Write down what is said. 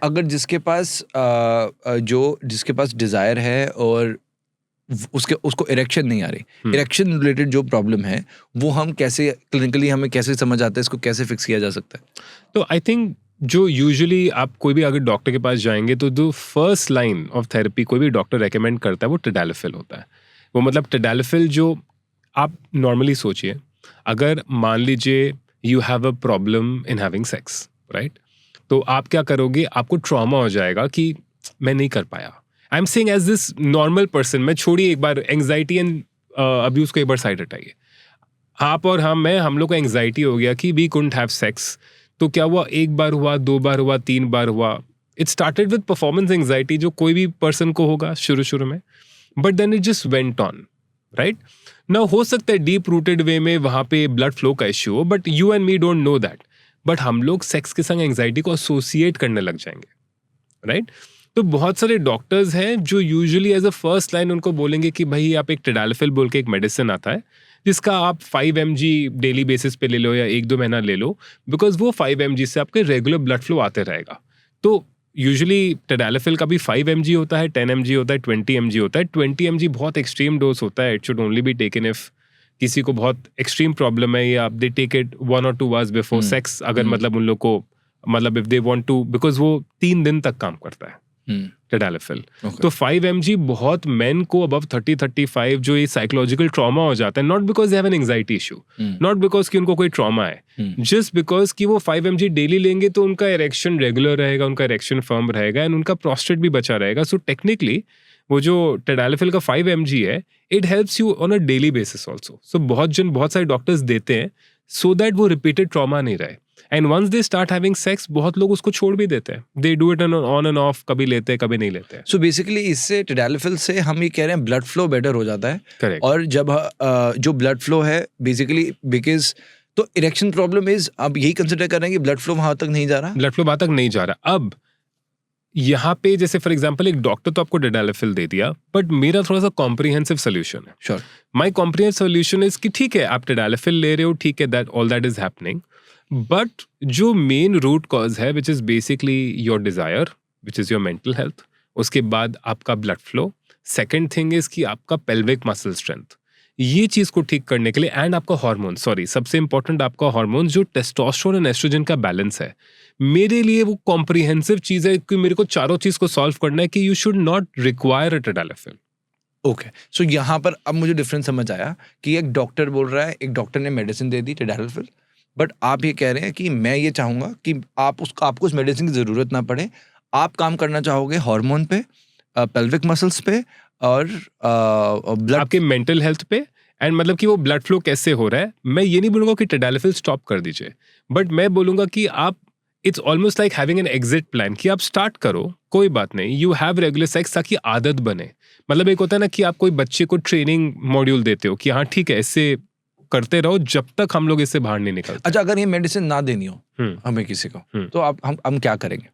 अगर जिसके पास जिसके पास डिजायर है और उसको इरेक्शन नहीं आ रही, इरेक्शन रिलेटेड जो प्रॉब्लम है वो हम कैसे क्लिनिकली हमें कैसे समझ आता है, इसको कैसे फिक्स किया जा सकता है? तो आई थिंक जो यूजुअली आप कोई भी अगर डॉक्टर के पास जाएंगे तो जो फर्स्ट लाइन ऑफ थेरेपी कोई भी डॉक्टर रेकमेंड करता है वो टैडल्फिल होता है। वो मतलब टैडल्फिल जो आप नॉर्मली सोचिए, अगर मान लीजिए you have a problem in having sex, right, तो आप क्या करोगे, आपको ट्रॉमा हो जाएगा कि मैं नहीं कर पाया। I am saying as this normal person, मैं छोड़िए एक बार एंग्जाइटी एंड अब्यूज को एक बार साइड हटाइए, आप और हम लोग को एंग्जाइटी हो गया कि वी कुडंट हैव सेक्स। तो क्या हुआ, एक बार हुआ, 2 बार हुआ, 3 बार हुआ, it started with performance anxiety जो कोई भी पर्सन को होगा शुरू में, but then it just went on, right. ना हो सकता है डीप रूटेड वे में वहां पे ब्लड फ्लो का इश्यू हो, but you and me don't know that, but हम लोग सेक्स के संग एंग्जाइटी को एसोसिएट करने लग जाएंगे, राइट। तो बहुत सारे डॉक्टर्स हैं जो usually as a first line उनको बोलेंगे कि भाई आप एक टैडल्फिल बोल के एक मेडिसिन आता है जिसका आप 5 mg डेली बेसिस पे ले लो या 1-2 महीना ले लो, बिकॉज वो 5 mg से आपके रेगुलर ब्लड फ्लो आते रहेगा। तो यूजुअली टैडल्फिल का भी 5 mg होता है, 10 mg होता है, 20 mg होता है। 20 mg बहुत एक्सट्रीम डोज होता है, it should only be taken if किसी को बहुत एक्सट्रीम प्रॉब्लम है या they take it 1 or 2 hours before sex, अगर मतलब उन लोग को मतलब if they want to, because वो 3 दिन तक काम करता है टैडल्फिल। तो 5 mg बहुत मेन को अबव 30-35 जो ये साइकोलॉजिकल ट्रॉमा हो जाता है, not because they have an anxiety issue, not because कि उनको कोई ट्रॉमा है, जस्ट बिकॉज कि वो 5 mg डेली लेंगे तो उनका इरेक्शन रेगुलर रहेगा, उनका इरेक्शन फर्म रहेगा एंड उनका प्रोस्टेट भी बचा रहेगा। सो टेक्निकली वो जो टैडल्फिल का 5 mg है, it helps you on a daily basis also. So बहुत सारे डॉक्टर्स देते हैं सो दैट वो रिपीटेड ट्रॉमा नहीं रहे। And once they start having sex, बहुत लोग उसको छोड़ भी देते हैं, they do it on and off, कभी लेते हैं कभी नहीं लेते हैं। सो बेसिकली इससे टैडल्फिल से हम ये कह रहे हैं ब्लड फ्लो बेटर हो जाता है। करेक्ट। और जब जो ब्लड फ्लो है बेसिकली बिकॉज तो इरेक्शन प्रॉब्लम इज, अब यही कंसिडर कर रहे हैं कि ब्लड फ्लो वहां तक नहीं जा रहा, ब्लड फ्लो वहां तक नहीं जा रहा। अब यहाँ पे जैसे फॉर एग्जांपल एक डॉक्टर तो आपको टैडल्फिल दे दिया, बट मेरा थोड़ा सा कॉम्प्रिहेंसिव सोल्यूशन है। Sure, my comprehensive solution is कि ठीक है आप टैडल्फिल ले रहे हो, ठीक है, that all that is happening, but जो मेन रूट कॉज है which is basically your desire, which is your mental health, उसके बाद आपका blood flow, second thing is कि आपका पेल्विक मसल स्ट्रेंथ, ये चीज को ठीक करने के लिए, एंड आपका हार्मोन, सबसे इंपॉर्टेंट आपका हार्मोन जो टेस्टोस्टेरोन एंड एस्ट्रोजन का बैलेंस है, मेरे लिए वो कॉम्प्रिहेंसिव चीज है कि मेरे को चारों चीज को सॉल्व करना है कि you should not require a tadalafil. Okay. So यहाँ पर अब मुझे डिफरेंस समझ आया कि एक डॉक्टर बोल रहा है, एक डॉक्टर ने मेडिसिन दे दी टैडल्फिल, बट आप ये कह रहे हैं कि मैं ये चाहूंगा कि आपको उस मेडिसिन की जरूरत ना पड़े, आप काम करना चाहोगे हार्मोन पे, पेल्विक मसल्स पे और ब्लड, आपके मेंटल हेल्थ पे, एंड मतलब कि वो ब्लड फ्लो कैसे हो रहा है। मैं ये नहीं बोलूंगा कि टैडल्फिल स्टॉप कर दीजिए, बट मैं बोलूंगा कि आप, it's almost like having an exit plan, कि आप स्टार्ट करो, कोई बात नहीं, यू हैव रेगुलर सेक्स ताकि आदत बने। मतलब एक होता है ना कि आप कोई बच्चे को ट्रेनिंग मॉड्यूल देते हो कि हाँ ठीक है इससे करते रहो जब तक हम लोग इससे बाहर नहीं निकलते। अच्छा, अगर ये मेडिसिन ना देनी हो हमें किसी को, तो हम क्या करेंगे?